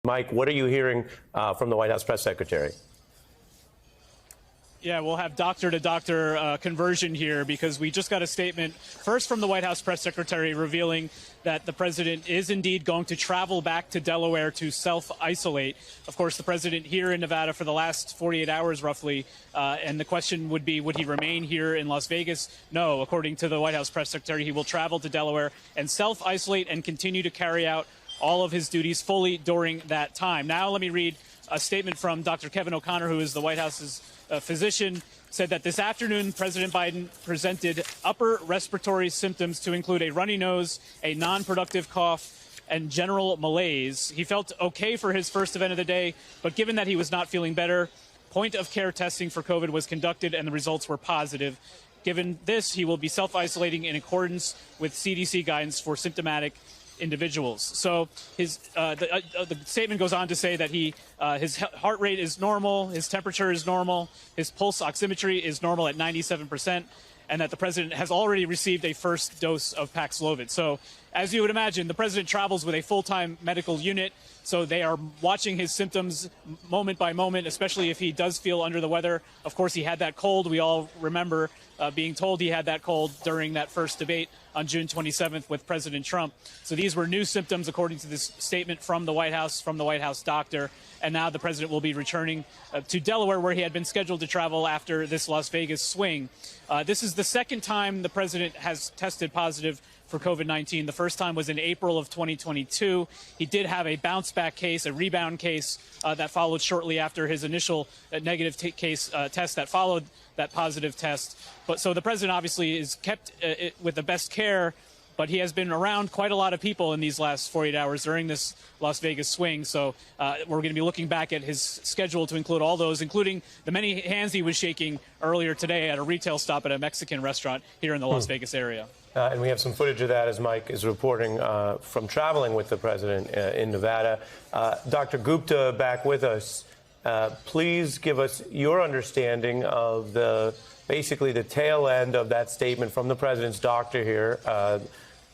Mike, what are you hearing from the White House press secretary? Yeah, we'll have doctor-to-doctor conversion here because we just got a statement first from the White House press secretary revealing that the president is indeed going to travel back to Delaware to self-isolate. Of course, the president here in Nevada for the last 48 hours roughly, and the question would be, would he remain here in Las Vegas? No, according to the White House press secretary, he will travel to Delaware and self-isolate and continue to carry out all of his duties fully during that time. Now let me read a statement from Dr. Kevin O'Connor, who is the White House's physician, said that this afternoon President Biden presented upper respiratory symptoms to include a runny nose, a non-productive cough, and general malaise. He felt okay for his first event of the day, but given that he was not feeling better, point-of-care testing for COVID was conducted and the results were positive. Given this, he will be self-isolating in accordance with CDC guidance for symptomatic individuals. So the statement goes on to say that his heart rate is normal, his temperature is normal, his pulse oximetry is normal at 97%, and that the president has already received a first dose of Paxlovid. So as you would imagine, the president travels with a full-time medical unit, so they are watching his symptoms moment by moment, especially if he does feel under the weather. Of course, he had that cold. We all remember being told he had that cold during that first debate on June 27th with President Trump. So these were new symptoms, according to this statement from the White House doctor. And now the president will be returning to Delaware, where he had been scheduled to travel after this Las Vegas swing. This is the second time the president has tested positive for COVID-19. The first time was in April of 2022. He did have a bounce-back case, a rebound case that followed shortly after his initial negative test that followed that positive test. But so the president obviously is kept with the best care, but he has been around quite a lot of people in these last 48 hours during this Las Vegas swing. So we're going to be looking back at his schedule to include all those, including the many hands he was shaking earlier today at a retail stop at a Mexican restaurant here in the Las Vegas area. And we have some footage of that, as Mike is reporting, from traveling with the president in Nevada. Dr. Gupta back with us. Please give us your understanding of basically the tail end of that statement from the president's doctor here.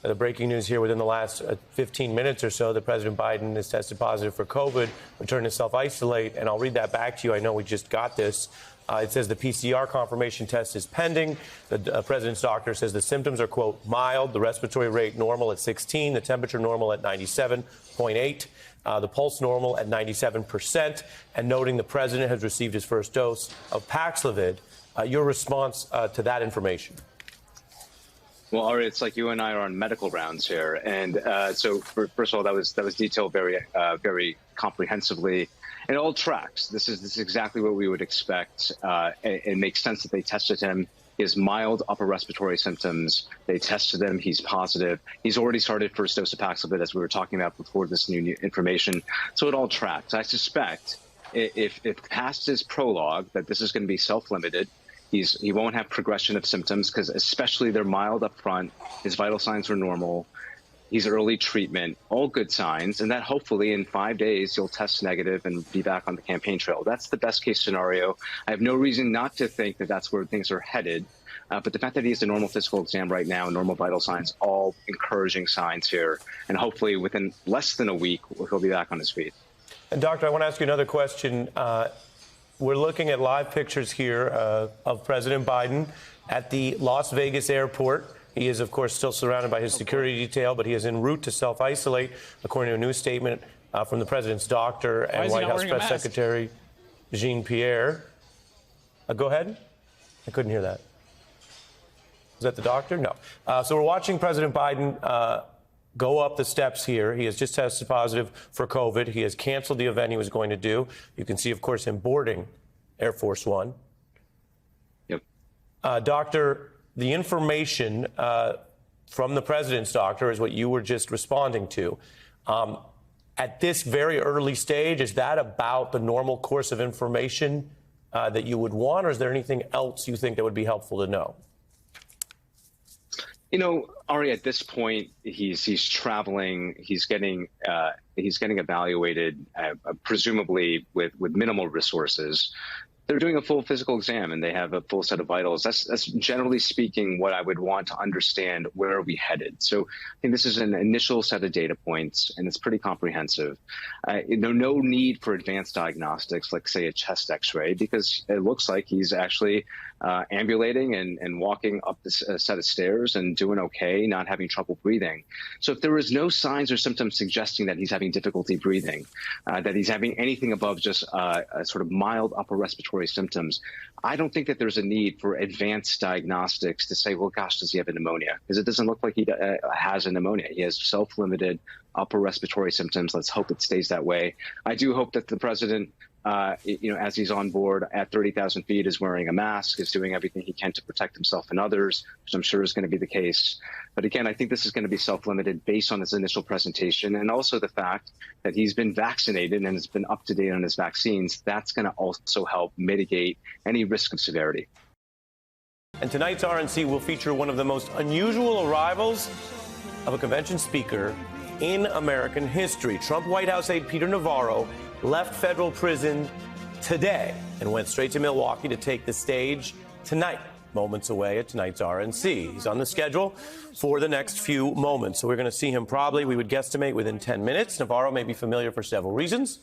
The breaking news here within the last 15 minutes or so, that President Biden has tested positive for COVID, returned to self-isolate. And I'll read that back to you. I know we just got this. It says the PCR confirmation test is pending. The president's doctor says the symptoms are, quote, mild, the respiratory rate normal at 16, the temperature normal at 97.8, the pulse normal at 97%, and noting the president has received his first dose of Paxlovid. Your response to that information? Well, Ari, it's like you and I are on medical rounds here. And so, first of all, that was detailed very comprehensively. It all tracks. This is exactly what we would expect. It makes sense that they tested him. He has mild upper respiratory symptoms. They tested him. He's positive. He's already started first dose of Paxlovid, as we were talking about before this new information. So it all tracks. I suspect if past his prologue that this is going to be self-limited, he won't have progression of symptoms because especially they're mild up front. His vital signs are normal. He's early treatment, all good signs, and that hopefully in 5 days you'll test negative and be back on the campaign trail. That's the best case scenario. I have no reason not to think that that's where things are headed. But the fact that he has a normal physical exam right now, normal vital signs, all encouraging signs here. And hopefully within less than a week, he'll be back on his feet. And Doctor, I want to ask you another question. We're looking at live pictures here of President Biden at the Las Vegas airport. He is, of course, still surrounded by his security detail, but he is en route to self-isolate, according to a new statement from the president's doctor and White House press secretary Jean-Pierre. Go ahead. I couldn't hear that. Was that the doctor? No. So we're watching President Biden go up the steps here. He has just tested positive for COVID. He has canceled the event he was going to do. You can see, of course, him boarding Air Force One. Yep. Doctor, the information from the president's doctor is what you were just responding to. At this very early stage, is that about the normal course of information that you would want, or is there anything else you think that would be helpful to know? You know, Ari, at this point, he's traveling. He's getting evaluated, presumably with minimal resources. They're doing a full physical exam and they have a full set of vitals. That's generally speaking what I would want to understand where are we headed. So I think this is an initial set of data points and it's pretty comprehensive. No need for advanced diagnostics like, say, a chest x-ray, because it looks like he's actually ambulating and walking up this set of stairs and doing okay, not having trouble breathing. So if there is no signs or symptoms suggesting that he's having difficulty breathing, that he's having anything above just a sort of mild upper respiratory symptoms, I don't think that there's a need for advanced diagnostics to say, well, gosh, does he have a pneumonia? Because it doesn't look like he has a pneumonia. He has self-limited upper respiratory symptoms. Let's hope it stays that way. I do hope that the president, as he's on board at 30,000 feet, is wearing a mask, is doing everything he can to protect himself and others, which I'm sure is going to be the case. But again, I think this is going to be self-limited based on his initial presentation, and also the fact that he's been vaccinated and has been up to date on his vaccines. That's going to also help mitigate any risk of severity. And tonight's RNC will feature one of the most unusual arrivals of a convention speaker in American history. Trump White House aide Peter Navarro left federal prison today and went straight to Milwaukee to take the stage tonight, moments away at tonight's RNC. He's on the schedule for the next few moments. So we're going to see him probably, we would guesstimate, within 10 minutes. Navarro may be familiar for several reasons.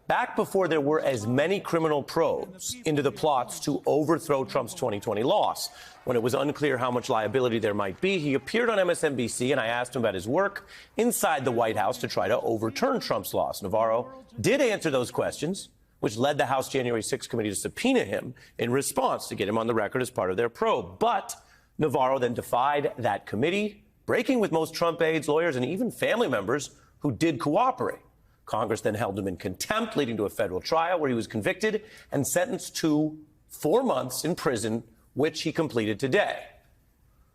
Back before there were as many criminal probes into the plots to overthrow Trump's 2020 loss, when it was unclear how much liability there might be, he appeared on MSNBC, and I asked him about his work inside the White House to try to overturn Trump's loss. Navarro did answer those questions, which led the House January 6th committee to subpoena him in response to get him on the record as part of their probe. But Navarro then defied that committee, breaking with most Trump aides, lawyers, and even family members who did cooperate. Congress then held him in contempt, leading to a federal trial where he was convicted and sentenced to 4 months in prison, which he completed today.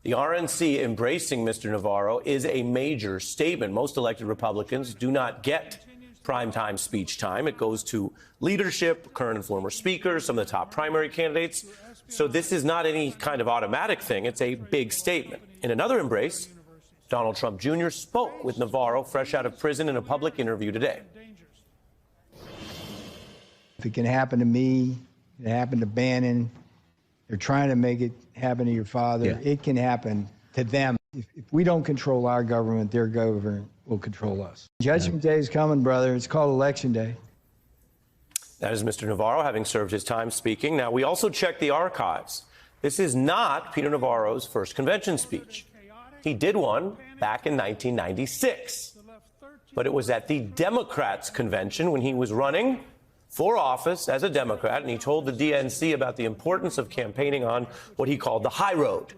The RNC embracing Mr. Navarro is a major statement. Most elected Republicans do not get primetime speech time. It goes to leadership, current and former speakers, some of the top primary candidates. So this is not any kind of automatic thing. It's a big statement. In another embrace, Donald Trump Jr. spoke with Navarro fresh out of prison in a public interview today. If it can happen to me, it happened to Bannon. They're trying to make it happen to your father. Yeah. It can happen to them. If we don't control our government, their government will control us. Judgment Day is coming, brother. It's called Election Day. That is Mr. Navarro, having served his time speaking. Now, we also checked the archives. This is not Peter Navarro's first convention speech. He did one back in 1996. But it was at the Democrats' convention when he was running for office as a Democrat, and he told the DNC about the importance of campaigning on what he called the high road,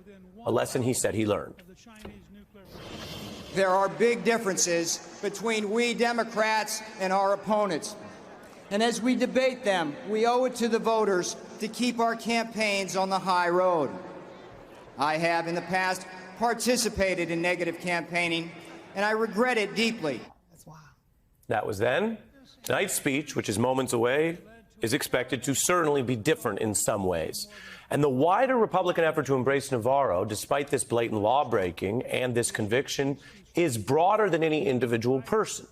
a lesson he said he learned. There are big differences between we Democrats and our opponents. And as we debate them, we owe it to the voters to keep our campaigns on the high road. I have in the past participated in negative campaigning, and I regret it deeply. That was then. Tonight's speech, which is moments away, is expected to certainly be different in some ways. And the wider Republican effort to embrace Navarro, despite this blatant law-breaking and this conviction, is broader than any individual person.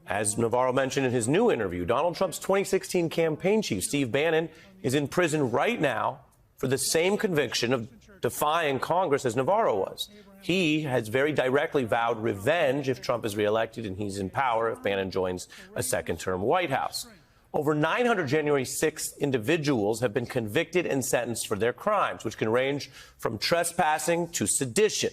As Navarro mentioned in his new interview, Donald Trump's 2016 campaign chief, Steve Bannon, is in prison right now for the same conviction of defying Congress as Navarro was. He has very directly vowed revenge if Trump is reelected and he's in power if Bannon joins a second-term White House. Over 900 January 6th individuals have been convicted and sentenced for their crimes, which can range from trespassing to sedition.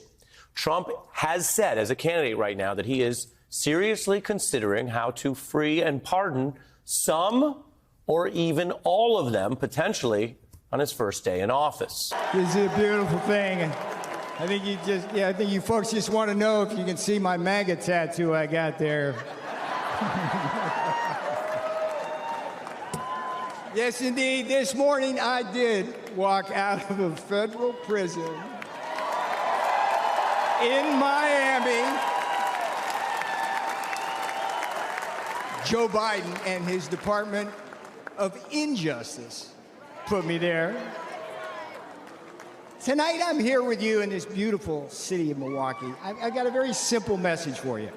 Trump has said as a candidate right now that he is seriously considering how to free and pardon some or even all of them, potentially, on his first day in office. This is a beautiful thing. I think you folks just want to know if you can see my MAGA tattoo I got there. Yes, indeed. This morning I did walk out of a federal prison in Miami. Joe Biden and his Department of Injustice put me there. Tonight I'm here with you in this beautiful city of Milwaukee. I got a very simple message for you.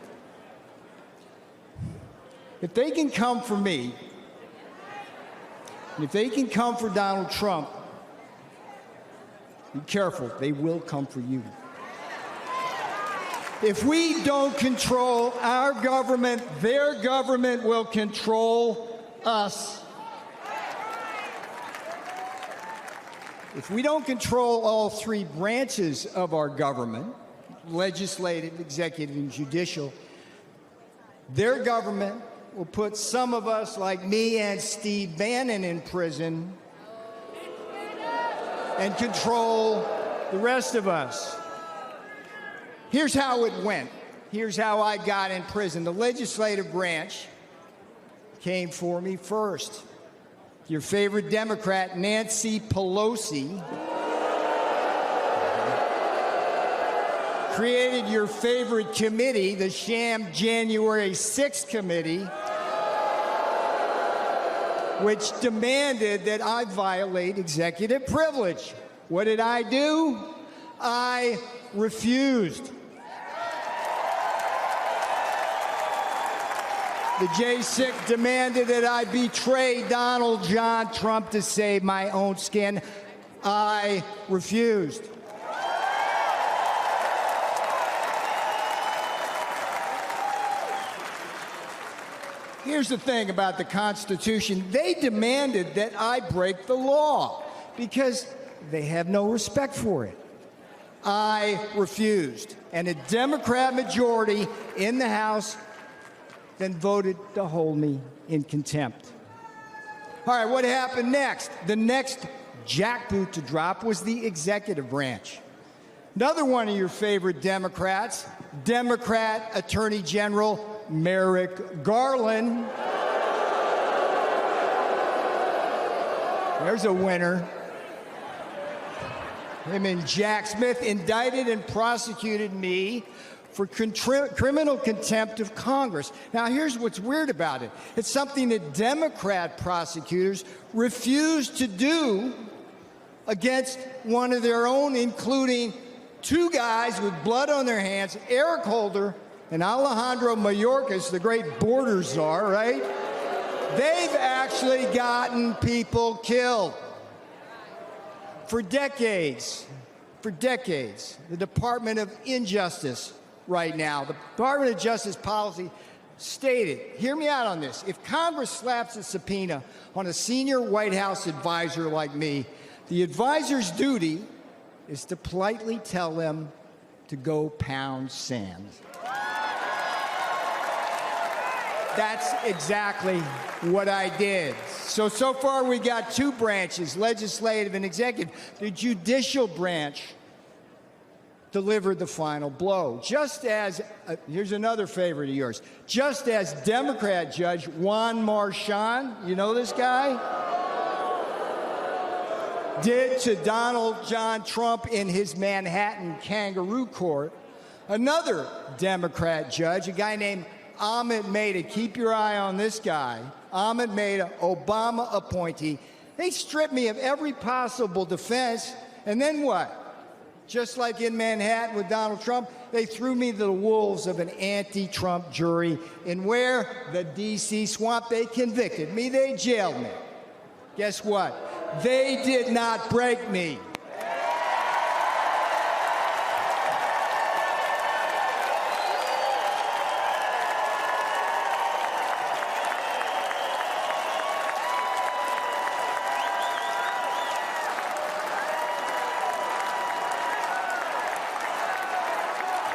If they can come for me, And if they can come for Donald Trump, be careful, they will come for you. If we don't control our government, their government will control us. If we don't control all three branches of our government, legislative, executive, and judicial, their government will put some of us, like me and Steve Bannon, in prison and control the rest of us. Here's how it went. Here's how I got in prison. The legislative branch came for me first. Your favorite Democrat, Nancy Pelosi, created your favorite committee, the sham January 6th committee, which demanded that I violate executive privilege. What did I do? I refused. The J6 demanded that I betray Donald John Trump to save my own skin. I refused. Here's the thing about the Constitution. They demanded that I break the law because they have no respect for it. I refused. And a Democrat majority in the House then voted to hold me in contempt. All right, what happened next? The next jackboot to drop was the executive branch. Another one of your favorite Democrats, Democrat Attorney General Merrick Garland. There's a winner. Him and Jack Smith indicted and prosecuted me for criminal contempt of Congress. Now, here's what's weird about it. It's something that Democrat prosecutors refused to do against one of their own, including two guys with blood on their hands, Eric Holder and Alejandro Mayorkas, the great border czar, right? They've actually gotten people killed. For decades, the Department of Injustice right now, the Department of Justice policy stated, hear me out on this, if Congress slaps a subpoena on a senior White House advisor like me, the advisor's duty is to politely tell them to go pound sand. That's exactly what I did. So far we got two branches, legislative and executive. The judicial branch delivered the final blow. Just as, here's another favorite of yours, just as Democrat Judge Juan Marchand, you know this guy? Did to Donald John Trump in his Manhattan kangaroo court, another Democrat judge, a guy named Ahmed Maida, keep your eye on this guy, Ahmed Maida, Obama appointee, they stripped me of every possible defense, and then what? Just like in Manhattan with Donald Trump, they threw me to the wolves of an anti-Trump jury, and where? The D.C. swamp. They convicted me. They jailed me. Guess what? They did not break me.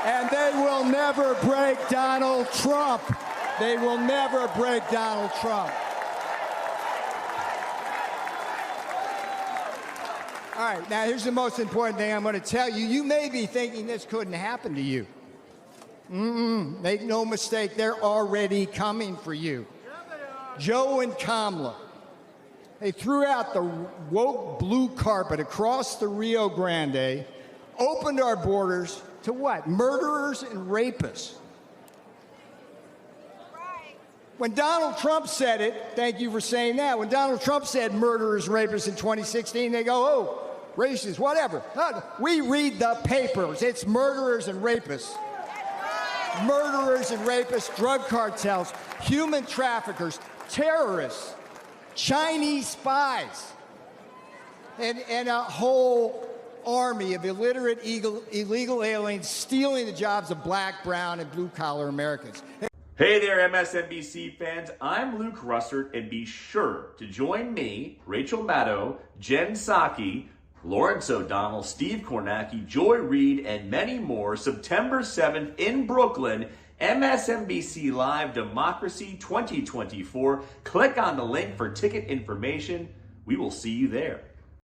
And they will never break Donald Trump. They will never break Donald Trump. All right, now here's the most important thing I'm going to tell you. You may be thinking this couldn't happen to you. Make no mistake, they're already coming for you. Joe and Kamala, they threw out the woke blue carpet across the Rio Grande, opened our borders to what? Murderers and rapists. When Donald Trump said it, thank you for saying that, when Donald Trump said murderers, rapists in 2016, they go, oh, racist, whatever. We read the papers. It's murderers and rapists. Murderers and rapists, drug cartels, human traffickers, terrorists. Chinese spies, and a whole army of illiterate illegal aliens stealing the jobs of black, brown, and blue-collar Americans. Hey there, MSNBC fans. I'm Luke Russert, and be sure to join me, Rachel Maddow, Jen Psaki, Lawrence O'Donnell, Steve Kornacki, Joy Reid, and many more September 7th in Brooklyn, MSNBC Live Democracy 2024. Click on the link for ticket information. We will see you there.